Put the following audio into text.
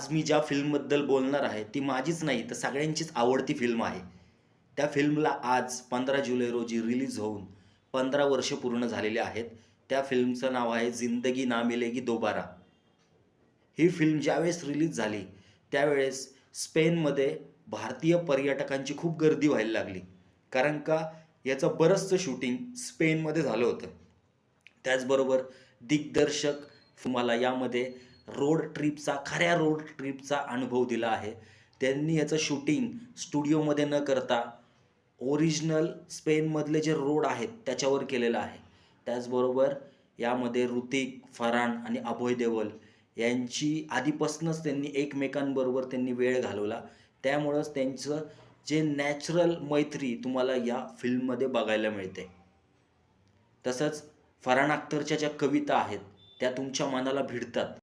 आज मी ज्या फिल्मबद्दल बोलणार आहे ती माझीच नाही तर सगळ्यांचीच आवडती फिल्म आहे. त्या फिल्मला आज 15 जुलै रोजी रिलीज होऊन 15 वर्ष पूर्ण झालेली आहेत. त्या फिल्मचं नाव आहे जिंदगी ना मिलेगी दोबारा. ही फिल्म ज्यावेळेस रिलीज झाली त्यावेळेस स्पेनमध्ये भारतीय पर्यटकांची खूप गर्दी व्हायला लागली. कारण का याचं बरंचसं शूटिंग स्पेनमध्ये झालं होतं. त्याचबरोबर दिग्दर्शक तुम्हाला यामध्ये खऱ्या रोड ट्रिपचा अनुभव दिला आहे. त्यांनी याचं शूटिंग स्टुडिओमध्ये न करता ओरिजिनल स्पेनमधले जे रोड आहेत त्याच्यावर केलेलं आहे. त्याचबरोबर यामध्ये ऋतिक, फरहान आणि अभय देओल यांची आधीपासूनच त्यांनी एकमेकांबरोबर वेळ घालवला. त्यामुळंच त्यांचं जे नॅचरल मैत्री तुम्हाला या फिल्ममध्ये बघायला मिळते. तसंच फरहान अख्तरच्या ज्या कविता आहेत त्या तुमच्या मनाला भिडतात.